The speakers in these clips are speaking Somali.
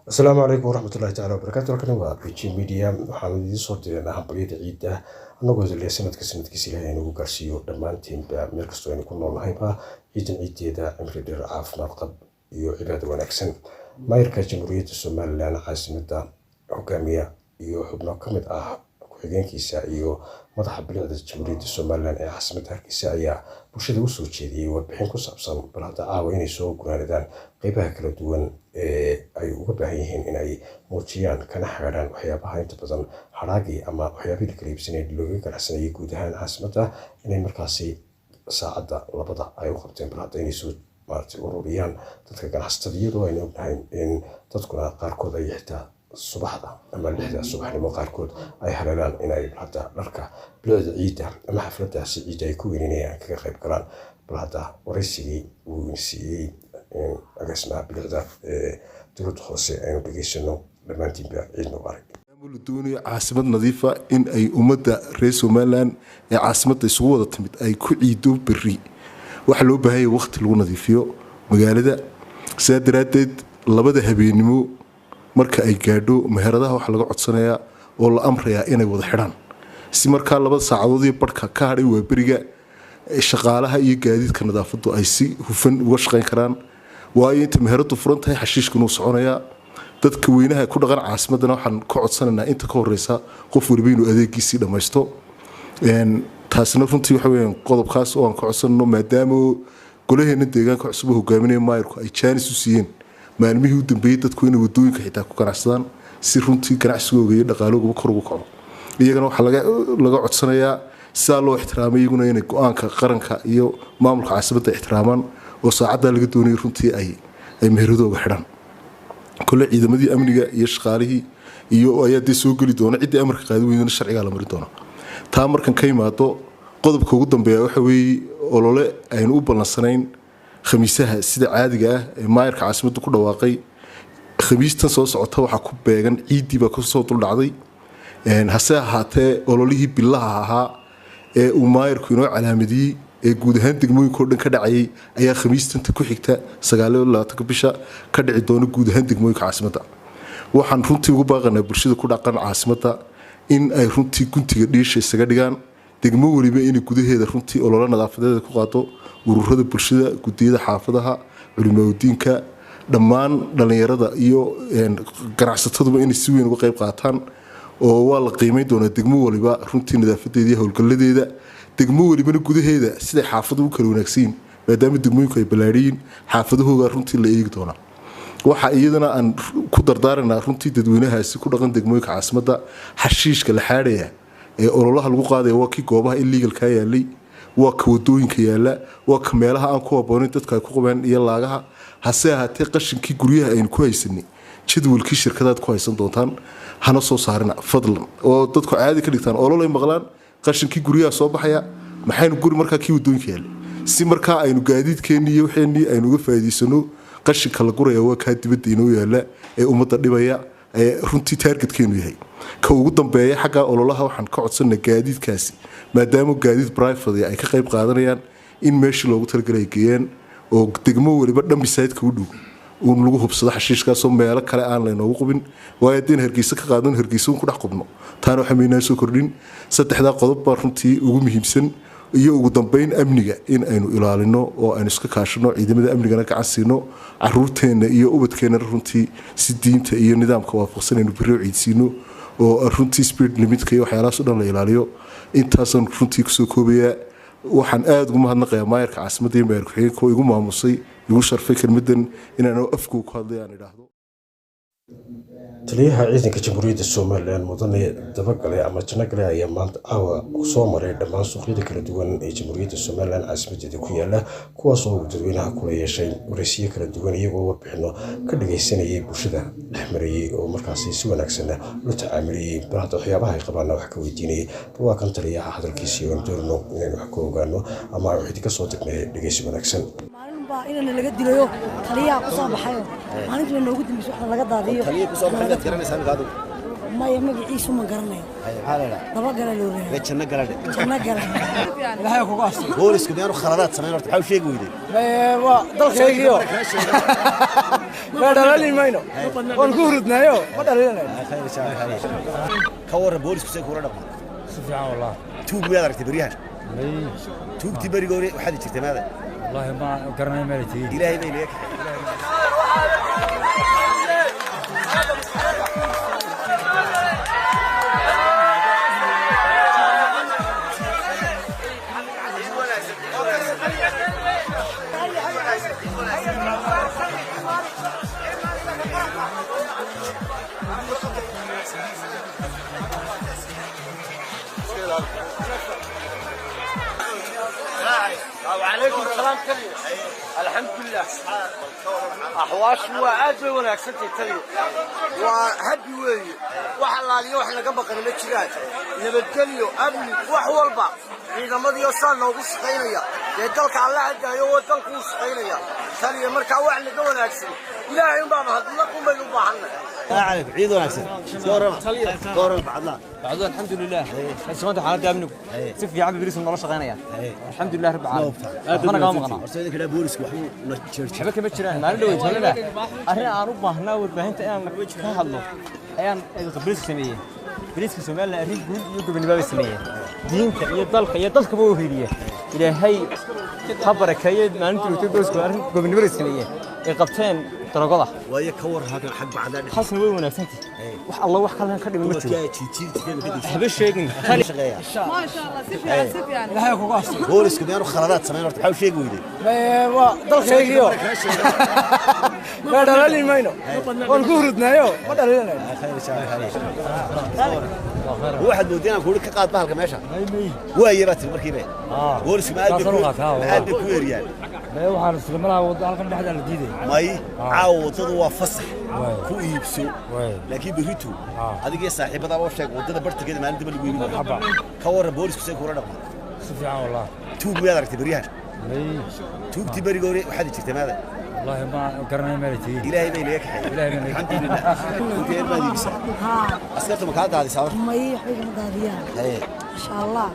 السلام عليكم ورحمة الله تعالى وبركاته. halkani waa BG Media. waxaan idin soo diray hambaliyada ciida anagoo ilaa sanadka Ilaahay inuu gaarsiiyo dhamaantiinba meel kasta oo ay ku noolnahayba ciideeda cimri dheer caafimaad qab iyo cibaado wanaagsan. maayirka Jamhuuriyadda Soomaaliland caasimada hogaamiya iyo xubno kamid ah ku-xigeenkiisa iyo madaxa bilicda Jamhuuriyadda Soomaaliland ee caasimada Hargeysa ayaa bulshada u soo jeediyay warbixin ku saabsan balada caawa inay soo gunaanadaan qaybaha kala duwan ay uga baahan yihiin in ay muujiyaan kana xaadhaan waxyaabaha inta badan haraagi ama waxyaabihii kala iibsanay looga ganacsanayay guud ahaan caasimada inay markaasi saacada labada ay u qabteen balada inay soo ururiyaan dadka ganacsatada iyadoo ayna ognahay in dadkuna qaarkood ay xitaa subaxda ama lixda subaxnimo qaarkood ay haleelaan inay hadda dharka bilicda ciida ama xafladaasi ciida ay ku weynayaan kaga qayb galaan balada waraysigii uu siiyay agaasimaha bilicda dowladda hoose aynu dhageysano dhammaantiinba ciid mubaarak. doonaya caasimad nadiifa in ay ummadda reer Somaliland ee caasimadda isugu wada timid ay ku ciido berri waxa loo baahan yahay waqti lagu nadiifiyo magaalada sidaa daraadeed labada habeenimo marka ay gaadho meheradaha waxa laga codsanayaa oo la amrayaa inay wada xidhaan si markaa labada saacadood iyo barhka ka hadhay waa beriga shaqaalaha iyo gaadiidka nadaafaddu ay si hufan uga shaqayn karaan waayo inta meheradu furan tahay xashiishku inuu soconayaa dadka weynaha ku dhaqan caasimadana waxaan ka codsanaynaa inta ka horeysa qof waliba inuu adeegiisii dhammaysto taasina runtii waxa weeyaan qodobkaas oo aan ka codsanno maadaama golaheena deegaanka cusub hogaaminaya maayirku ay jaanis u siiyeen maalmihii u dambeeyay dadku inay wadooyinka xitaa ku ganacsadaan si runtii ganacsigooga iyo dhaqaalooga kor ugu kaco iyagana waxaa laga codsanayaa sidaa loo ixtiraamay iyaguna inay go-aanka qaranka iyo maamulka caasimadda ixtiraamaan oo saacaddaa laga doonayay runtii ay meheradooga xidhaan kole ciidamadii amniga iyo shaqaalihii iyo ayaa dee soo geli doona ciddii amarka qaadi weydana sharcigaa la mari doona taa markan ka imaado qodobka ugu dambeeya waxa weeye olole aynu u ballansanayn khamiisaha sida caadiga ah ee maayirka caasimadda ku dhawaaqay khamiistan soo socota waxaa ku beegan ciiddii baa kasoo duldhacday hase ahaatee ololihii billaha ahaa ee uu maayirku inoo calaamadiyey ee guud ahaan degmooyinkao dhan ka dhacayay ayaa khamiistanta ku xigta 29 bisha ka dhici doona guud ahaan degmooyinka caasimadda waxaan runtii ugu baaqanaa bulshada ku dhaqan caasimadda in ay runtii guntiga dhiisha isaga dhigaan degmo waliba inay gudaheeda runtii olole nadaafadeeda ku qaado ururada bulshada gudiyada xaafadaha culimadiinka dhammaan dhalinyarada iyo ganacsataduba inay si weyn uga qayb qaataan oo waa la qiimeyn doonaa degmo waliba runtii nadaafadeeda iyo howlgaladeeda degmo walibana gudaheeda siday xaafaduhu kala wanaagsan maadaama degmooyinku ay balaadhiyiin xaafadahooga runtii la eegi doonaa waxa iyadana aan ku dardaaranaa runtii dadweynahaasi ku dhaqan degmooyinka caasimadda xashiishka la xaadhaya ee ololaha lagu qaadaya waa kii goobaha illegalka yaalay waa ka wadooyinka yaala waa ka meelaha aan ku haboonin dadka ay ku qabeen iyo laagaha hase ahaatee qashinkii guryaha aynu ku haysanay jadwalkii shirkadaad ku haysan doontaan hana soo saarina fadlan oo dadku caadi ka dhigtaan ololay maqlaan qashinkii guryaha soo baxaya maxaynu guri markaa kii wadooyinka yaala si markaa aynu gaadiidkeenni iyo waxeenii aynu uga faa'iidaysano qashinka la guraya waa kaa dibadda inoo yaala ee ummadda dhibaya ee runtii taargetkeenu yahay ka ugu dambeeya xagga ololaha waxaan ka codsanay gaadiidkaasi maadaama gaadiid private ay ka qayb qaadanayaan in meeshii loogu talagalay geeyaan oo degmo waliba dhambisaydka u dhow uun lagu hubsado xashiishkaasoo meelo kale aan laynoogu qubin waayo haddeen hargeysa ka qaadan hargeysa uun ku dhex qubno taana waxaa maynaa soo kordhin saddexdaa qodob baa runtii ugu muhiimsan iyo ugu dambeyn amniga in aynu ilaalino oo aynu iska kaashano ciidamada amnigana gacan siino caruurteenna iyo ubadkeennana runtii si diinta iyo nidaamka waafaqsan aynu berri ciidsiino oo runtii speed limitka iyo waxyaalahaas oo dhan la ilaaliyo intaasaan runtii kusoo koobayaa waxaan aada ugu mahadnaqayaa maayirka caasimadda iyo maayir ku-xigeenka oo igu maamusay igu sharfay kelmaddan inaan afku ku hadlay aan idhaahdo taliyaha ciidanka Jamhuuriyadda Soomaaliland mudane dabagale ama janagale ayaa maanta caawa soo maray dhammaan suuqyada kala duwan ee Jamhuuriyadda Soomaaliland caasimadeeda ku yaala kuwaas oo dadweynaha kula yeeshay waraysiyo kala duwan iyagoo warbixino ka dhageysanayay bulshada dhexmarayay oo markaasi si wanaagsan loo tacaamulayay balada waxyaabaha ay qabaan wax ka weydiinayay waa kan taliyaha hadalkiisii oo doorno inaan wax ka ogaano ama wixii ka soo tagnay dhageysi wanaagsan baa inana laga dilayo taliyaha ku soo baxayo maalintii noogu dambeysay waxa laga daadiyo taliyaha ku soo baxay garanaysan gaadu maya magaciisu ma garanayo daba gala loo leeyahay janna galadhe ilaahay ku qaastay boolisku miyaanu khaladaad sameyn horta maxaa sheegi weyday waa dalkaygiyo ma dhalalimayno waan ku hurdnayo ma dhalinayno ka warra boolisku say kula dhaqmo si fiican wallahi tuug miyaad aragtay beryahan tuugtii berigoori waxaad jirtay maada wallahi ma garanay meel tii ilaahay bay leeyahay وعليكم السلام كلي الحمد لله أحواش وعاد وناكسنت التلي وهدي وي وحلالي وحنا قبل قناة شجاع نبتليو أبني وحولبا إذا ما دي وصلنا نوقف قينيا يدلك على عدا يو دلك وسقينيا تلي مركا وحنا قبل ناكسن لا يوم بابا هدلكم بينو بحنا أعرف عيد وناكسن دورنا بعدنا بعدين الحمد لله سمعت حالات ابنك سيف في عبد بريس الله شقينيا الحمد لله رب العالمين انا قام قنا ورسيدك كده بوليسك وحنا حبك ما جيران ما دhow toolada arrin aan u baahnaa warbaahinta inaan ka hadlo ayaan بريس sameeyay بريسك Soomaaliya arrin guud iyo gobonimada sameeyay diinta iyo dalka iyo dadka buu hiriye ilaahay tabarakayay maalintii uu toosku arrin gobonimada sameeyay ay qabteen darogada ويا كور هذا حق بعدنا حسن وين وناكسنتي wax الله wax kale ka dhiman ma jiro haba sheegin ما شاء الله سيف يعني ilaahay ku qaastay boolisku miyaanu khaladaad sameyn horta maxaa sheegi weyday waa dalkaygiyo ma dhalalimayno waan ku hurdnayo ma dhalinayno waxaad moodeen ku ka qaad bahalka meesha waaye baad markiiba boolisku ma aad ku yeeriyaan ما waxaan isla wada halkan dhaxda la diiday may caawdadu waa fasax ku iibso laakiin biritu adiga saaxiibada oo sheeg wadada bartigeeda maalinta lagu iibin ka warra boolisku say kula dhaqmo si fiican wallahi tuug miyaad aragtay beryahan tuugtii berigoori waxaad jirtay maada wallahi ma garanay meel tii ilaahay bay leeyahay ilaahay alxamdulillah intee baad iibisa askarta ma ka daadisay may xigna daadiyaan insha Allah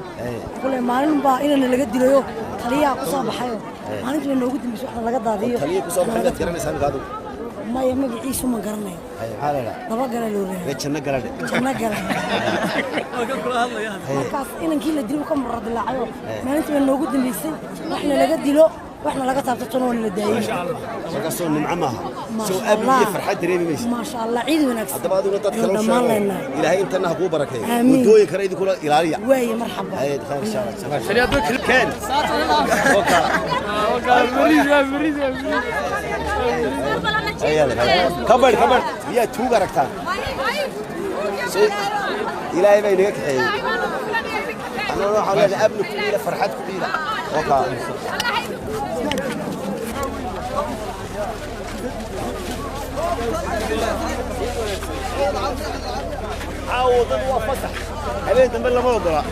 kulli maalin baa inana laga dilayo taliyaha ku soo baxayo maalintii noogu dambeysay waxa laga daadiyo taliyaha ku soo baxay garanaysan gaadu maya magaciisu ma garanayo daba gala loo leeyahay janna galadhe markaas inankii la dilo ka marar dilaacayo maalintii noogu dambeysay waxna laga dilo waxna laga taabto toon la daayay marka soo nimco maaha soo abiye farxad dareemaysa ma sha Allah ciid wanaagsan hadaba aduna dad kale u sheego ilaahay intana ha ku barakeeyo wadooyin kale idin kula ilaaliya way marxaba khayr insha Allah شريعة كان كبر يا توغ ركتان إلهي بينك كحي أنا أروح على ابنك كبيرة فرحات كبيرة وكا عاوض وفسح أبيت من الموضوع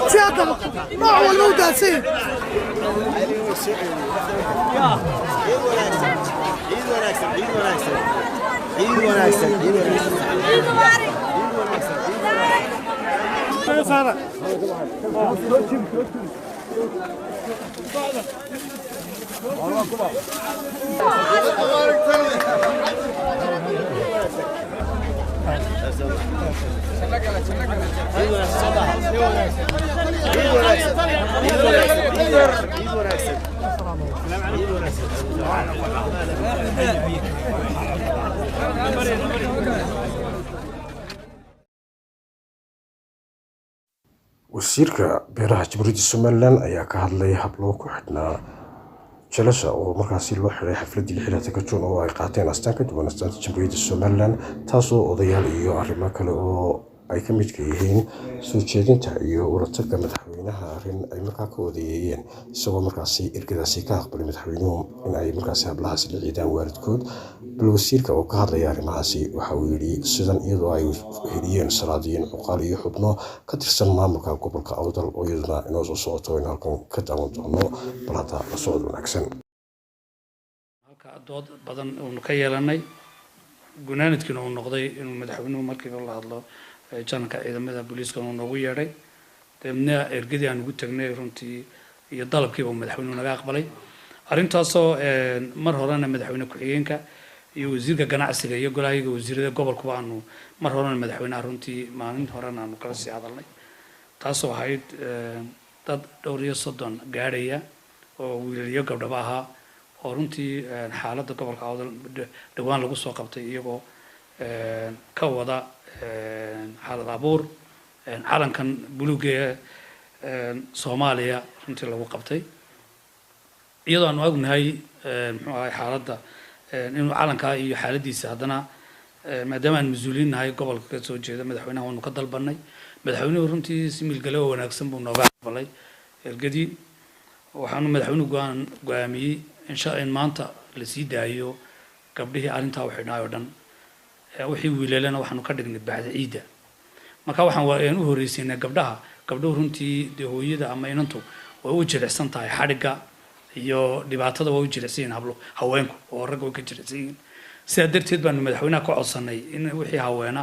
سيادة ما هو الموضوع سيد wasiirka beeraha Jamhuuriyadda Somaliland ayaa ka hadlay hab loo ku xidhnaa jalasha oo markaasi loo xiray xafladii 16 Juun oo ay qaateen astaan ka duwan astaanta Jamhuuriyadda Somaliland taasoo odayaal iyo arrimo kale oo ay ka midka yihiin soo jeedinta iyo ulatarka madaxweynaha arrin ay markaa ka odayeeyeen isagoo markaasi ergadaasi ka aqbalay madaxweynuhu in ay markaasi hablahaasi la ciidaan waalidkood bal wasiirka oo ka hadlaya arrimahaasi waxa uu yidhi sidan iyadoo ay heliyeen salaadiyiin cuqaal iyo xubno ka tirsan maamulka gobolka awdal oo iyaduna inoo soo socoto in halkan ka daawan doono bal hadda la socod wanaagsan dood badan uunu ka yeelanay gunaanadkiina uu noqday inuu madaxweynuhu markiiba la hadlo janalka ciidamada booliiska uu noogu yeedhay dabeedna ergadii aan ugu tagnay runtii iyo dalabkiiba uu madaxweynuhu naga aqbalay arrintaasoo mar horena madaxweyne ku-xigeenka iyo wasiirka ganacsiga iyo golahayaga wasiirada gobolkuba aanu mar horena madaxweynaha runtii maalin horena aanu kala sii hadalnay taasoo ahayd dad 230 gaadhaya oo wiilal iyo gabdhaba ahaa oo runtii xaaladda gobolka awdal dhawaan lagu soo qabtay iyagoo ka wada xaalad abuur calankan buluuga ee Soomaaliya runtii lagu qabtay iyadoo aanu ognahay muxuu ahay xaaladda inuu calanka iyo xaaladiisa haddana maadaama aan mas'uuliin nahay gobolka ka soo jeeda madaxweynaha waanu ka dalbanay madaxweynuhu runtii si milgale oo wanaagsan buu nooga aqbalay ergadii waxaanu madaxweynuhu go'aamiyey in maanta la sii daayo gabdhihii arrintaa u xidhnaa oo dhan wixii wiilalana waxaanu ka dhignay bacda ciidda marka waxaan u horreysiinay gabdhuhu runtii dee hooyada ama inantu way u jilicsan tahay xadhigga iyo dhibaatada way u jilicsan yihiin haweenku oo ragga way ka jilicsan yihiin sidaa darteed baanu madaxweynaha ka codsanay in wixii haweena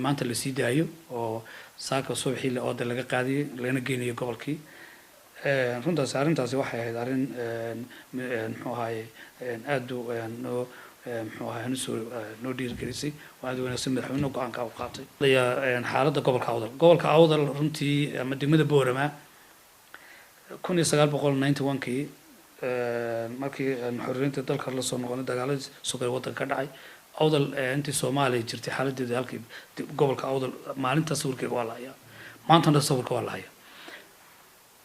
maanta la sii daayo oo saaka subaxii ooda laga qaadiyey lana geynayo gobolkii runtaas arrintaasi waxay ahayd arrin muxuu ahaye aad muxuu ahaye noo dhiirigelisay oo aad wanaagsan madaxweynuhu go-aanka u qaatay xaaladda gobolka awdal runtii ama degmada boorama 1991kii markii xorriyadda dalka la soo noqonay dagaaladii sugay waddanka ka dhacay awdal intii Soomaaliya jirtay xaaladeeda halkii gobolka awdal maalinta sawirkeega waa la hayaa maantana sawirka waa la hayaa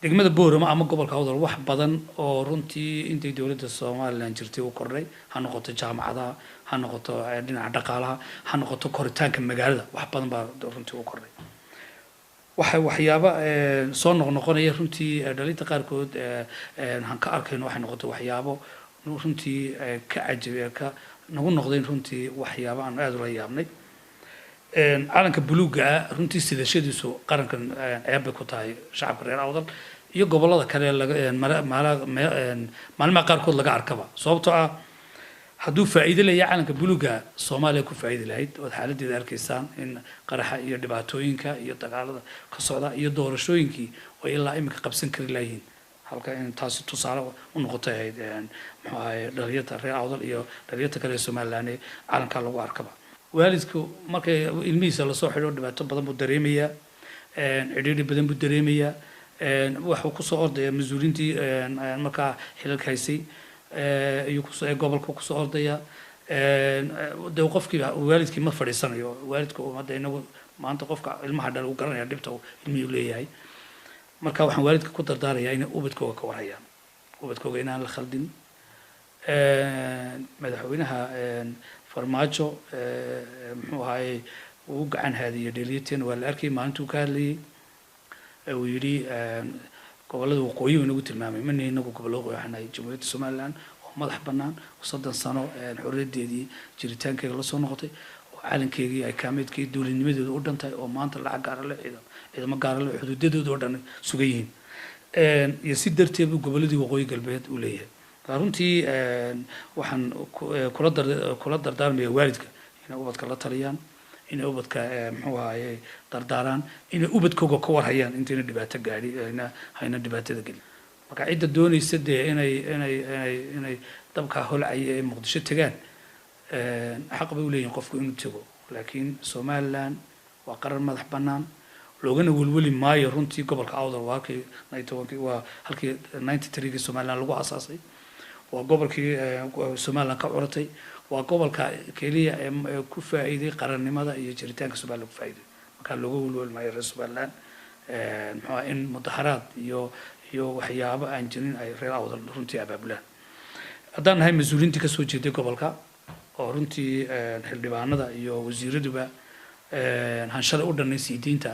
degmada boorama ama gobolka awdal wax badan oo runtii intii dawladda Soomaaliland jirtay uu kordhay ha noqoto jaamacadaha ha noqoto dhinaca dhaqaalaha ha noqoto koritaanka magaalada wax badan baa runtii uu kordhay waxyaaba soo noqnoqonaya runtii dhalinta qaarkood aan ka arkayno waxay noqotay waxyaabo runtii ka cajabiya ka nagu noqdeen runtii waxyaaba aan aad ula yaabnay calanka buluuga runtii sidashadiisu qarankan ceeb bay ku tahay shacabka reer awdal iyo gobolada kale maalmaha qaarkood laga arkaba sababtoo ah hadduu faa'iido leeyahay calanka buluuga Soomaaliya ku faa'iido lahayd oo xaaladdeeda arkaysaan in qaraxa iyo dhibaatooyinka iyo dagaalada ka socda iyo doorashooyinkii oo ilaa imika qabsan kari laayihiin halka in taasi tusaale u noqotay ahayd muxuu ahaye dhalinyarta reer awdal iyo dhalinyarta kale ee Somaliland calanka lagu arkaba waalidku markay ilmihiisa la soo xidho dhibaato badan buu dareemayaa cidhiidhi badan buu dareemayaa waxa uu ku soo ordaya mas'uuliintii markaa xilalka haysay iyo gobolka ku soo ordaya dee qofkii waalidkii ma fadhiisanayo waalidka ummadda inagu maanta qofka ilmaha dhal uu garanaya dhibta ilmihii u leeyahay marka waxaan waalidka ku dardaarayaa inay ubadkooga ka warhayaan ubadkooga inaan la khaldin madaxweynaha farmaajo muxuu ahaye uu gacan haadiyo dheeliyateen waa la arkay maalintuu ka hadlayay uu yidhi gobolada waqooyi inagu tilmaamay mana inagu gobollo waxanahay jamhuuriyadda Somaliland oo madax bannaan oo 30 sano xorriyaddeedii jiritaankeega la soo noqotay oo calankeegii ay kaameedkii dowladnimadeedu u dhantay oo maanta lacag gaar leh ciidamo gaar leh xuduudadeedu oo dhan sugan yihiin iyo si darteed uu gobolladii waqooyi galbeed u leeyahay runtii waxaan kula dardaarmayaa waalidka inay ubadka la taliyaan inay ubadka muxuu ahaye dardaaraan inay ubadkooga ka warhayaan intayna dhibaato gaadhi hayna dhibaatada gelin marka cidda doonaysa dee inay dabka holcaya ee Muqdisho tagaan xaq bay u leeyihiin qofku inuu tago laakiin Somaliland waa qaran madax bannaan loogana welweli maayo runtii gobolka awdal waa halkii 93 Somaliland lagu asaasay waa gobolkii Somaliland ka curatay waa gobolka kaliya ee ku faa'iiday qarannimada iyo jiritaanka Somaliland ku faa'iiday marka looga welweli maayo reer Somaliland muxuu in mudaharaad iyo waxyaabo aan jirin ay reer awdal runtii abaabulaan haddaan nahay mas'uuliintii ka soo jeeday gobolka oo runtii xildhibaanada iyo wasiiraduba hanshada u dhanay sii diinta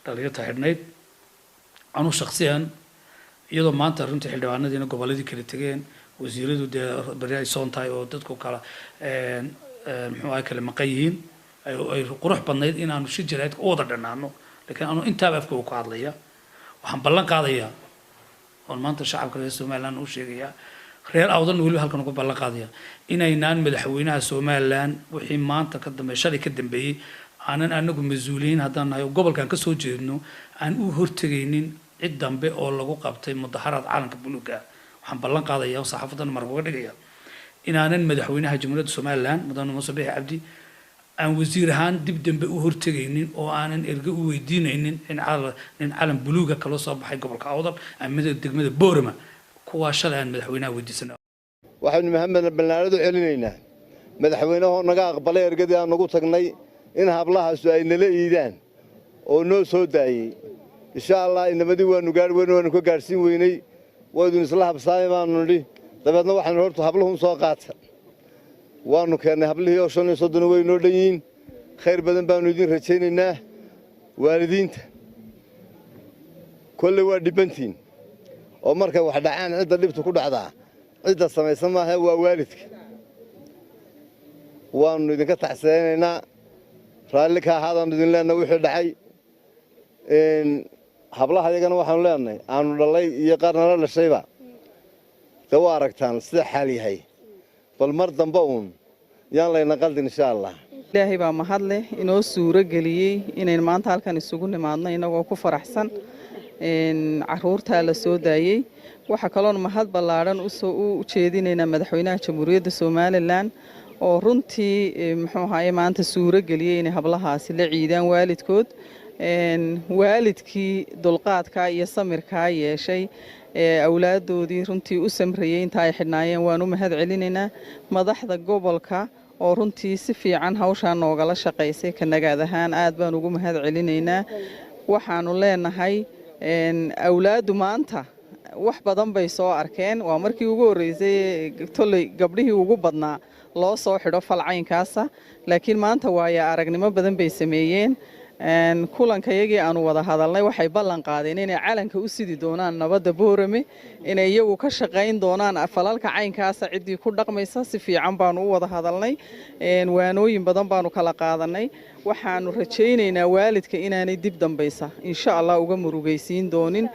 dhalinyarta xidhnayd anu shakhsiyan iyadoo maanta runtii xildhibaanadiina gobolladii kala tegeen wasiiradu dee bari ay soon tahay oo dadku kala muxuu ahay kala maqan yihiin ay qurux badnayd inaanu shir jaraa'id u wada dhannaano laakiin anu intaaba afka uu ka hadlaya waxaan ballan qaadayaa oon maanta shacabka reer somaliland u sheegayaa reer awdalna weliba halkan uga ballan qaadaya inaynaan madaxweynaha somaliland wixii maanta ka dambeey shalay ka dambeeyey aanan anagu mas-uuliyiin haddaan nahay oo gobolkan ka soo jeedno aan u hortegaynin cid dambe oo lagu qabtay mudaharaad calanka buluuga ah waxaan ballan qaadayaa oo saxaafaddana marka uga dhigaya inaanan madaxweynaha jamhuuriyadda somaliland mudane muuse biixi cabdi aan wasiir ahaan dib dambe u hortegaynin oo aanan erge u weydiinaynin in calan buluuga kala soo baxay gobolka awdal ama degmada boorama kuwaa shalay aan madaxweynaha weydiisana waxaynu maxamed balnaanadu celinaynaa madaxweynahoo naga aqbalay ergadii aan nagu tagnay in hablahaasu ay nala iidaan oo noo soo daayey insha allah inamadii waanu gaari weyne waanu ka gaadhsiin weynay waydun isla habsaamay baanu nidhi dabeedna waxaanu horta habluhun soo qaata waanu keennay hablihii oo 35 way noo dhan yihiin khayr badan baanu idin rajaynaynaa waalidiinta kolley waa dhibantiin oo markay wax dhacaan cidda dhibta ku dhacdaa cidda samaysan maaha waa waalidka waanu idinka tacseenaynaa raalli ka ahaadaan idin leenahay wixii dhacay hablaha iyagana waxaanu leenahay aanu dhalay iyo qaar nala dhashayba de waa aragtaan sida xaal yahay bal mar dambe uun yaan layna qaldin insha allah ilaahay baa mahad leh inoo suuro geliyey inayn maanta halkan isugu nimaadno inagoo ku faraxsan caruurtaa la soo daayey waxaa kaloon mahad ballaadhan u jeedinaynaa madaxweynaha jamhuuriyadda somalilan oo runtii muxuu ahaye maanta suuro geliyey inay hablahaasi la ciidaan waalidkood waalidkii dulqaadkaa iyo samirkaa yeeshay awlaadoodii runtii u samrayey inta ay xidhnaayeen waan u mahad celinaynaa madaxda gobolka oo runtii si fiican hawshaa noogala shaqaysay ka nagaad ahaan aad baan ugu mahad celinaynaa waxaanu leenahay awlaadu maanta wax badan bay soo arkeen waa markii ugu horreysay tolley gabdhihii ugu badnaa loo soo xidho falcaynkaasa laakiin maanta waaya aragnimo badan bay sameeyeen kulankayagii aanu wada hadalnay waxay ballan qaadeen inay calanka u sidi doonaan nabadda boorame inay iyagu ka shaqayn doonaan falalka caynkaasa ciddii ku dhaqmaysa si fiican baanu u wada hadalnay waanooyin badan baanu kala qaadanay waxaanu rajaynaynaa waalidka inaanay dib dambaysa insha allah uga murugaysiin doonin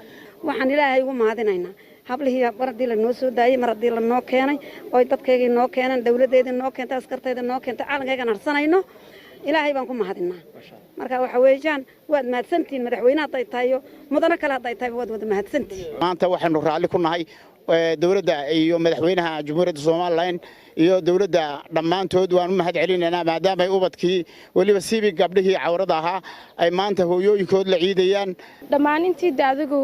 waxaan ilaahay ugu mahadinaynaa hablihii mar haddii lanoo soo daayey mar haddii lanoo keenay oy dadkaygii noo keeneen dawladdeedii noo keentay askartayda noo keentay calankaygan harsanayno ilaahay baan ku mahadinaa marka waxa weeyaan waad mahadsantihiin madaxweyne hadday tahayo mudano kale hadday tahay waad wada mahadsantihiin maanta waxaanu raalli ku nahay dawladda iyo madaxweynaha jamhuuriyadda somalilan iyo dawladda dhammaantood waan u mahad celinaynaa maadaama ay ubadkii weliba siibi gabdhihii cawrada ahaa ay maanta hooyooyinkood la ciidayaan dhammaan intii de adigu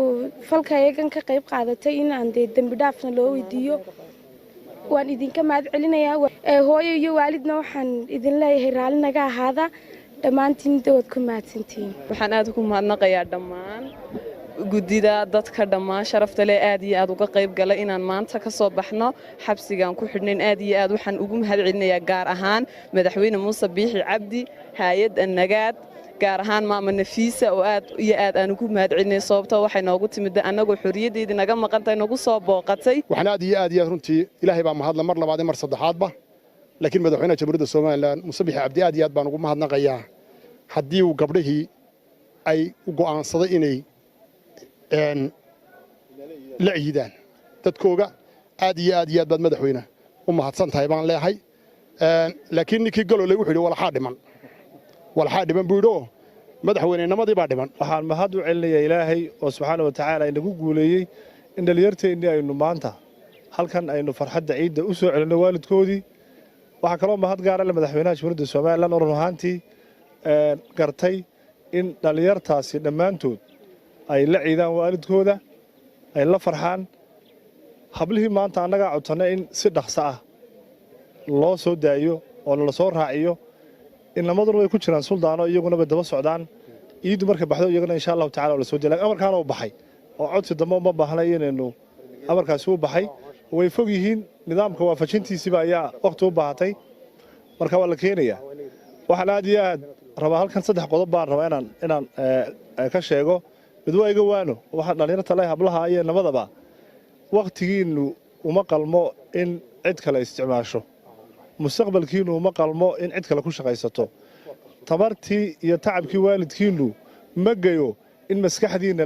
falkayagan ka qayb qaadatay in aan dee dembi dhaafna loo weydiiyo waan idinka mahad celinayaa hooyo iyo waalidna waxaan idin leeyahay raalli naga ahaada dhammaantiin dood ku mahadsantihiin waxaan aad ugu mahadnaqayaa dhammaan guddida dadka dhammaan sharafta leh aad iyo aad uga qayb galay inaan maanta ka soo baxno xabsigaan ku xidhnayn aad iyo aad waxaan ugu mahad celinayaa gaar ahaan madaxweyne muuse biixi cabdi hay'adda nagaad gaar ahaan maama nafiisa oo aad iyo aad aan ugu mahad celinay sababtoo waxay noogu timid annagoo xorriyaddeedii naga maqantay nagu soo booqatay waxaan aad iyo aad runtii ilaahay baa mahadla mar labaad mar saddexaadba laakiin madaxweynaha jamhuuriyadda somalilan muuse biixi cabdi aad iyo aad baan ugu mahadnaqayaa haddii uu gabdhihii ay u go'aansaday inay la ciidaan dadkooga aad iyo aad baad madaxweyne u mahadsan tahay baan leeyahay laakiin ninkii galole wuxuu yidhi walxaa dhiman buu yidhi oo madaxweynenimadii baa dhiman waxaan mahad u celinayaa ilaahay oo subxaana wa tacaala inagu guuleeyey in dhallinyarteennii aynu maanta halkan aynu farxadda ciidda u soo celinno waalidkoodii waxaa kaloo mahad gaara le madaxweynaha jamhuuriyadda somalilan oo run ahaantii gartay in dhallinyartaasi dhammaantood ay la ciidaan waalidkooda ay la farxaan hablihii maanta annagaa codsanay in si dhaqso ah loo soo daayo oo la soo raaciyo inamaduna way ku jiraan suldaano iyaguna bay daba socdaan ciidu markay baxdo iyaguna insha allahu tacala la soo daayo amarkaana u baxay oo codsi dambe uma baahnay inaynu amarkaasi u baxay way fog yihiin nidaamka waafajintiisiiba ayaa waqti u baahatay marka waa la keenayaa waxaan aad iyo aad rabaa halkan 3 qodob baan rabaa inaan ka sheego mid waa iga waano waxa dhalinyarada leh hablaha iyo nabadaba waqtigiinu uma qalmo in cid kale isticmaasho mustaqbalkiinu uma qalmo in cid kale ku shaqaysato tamartii iyo tacabkii waalidkiinu ma gayo in maskaxdiina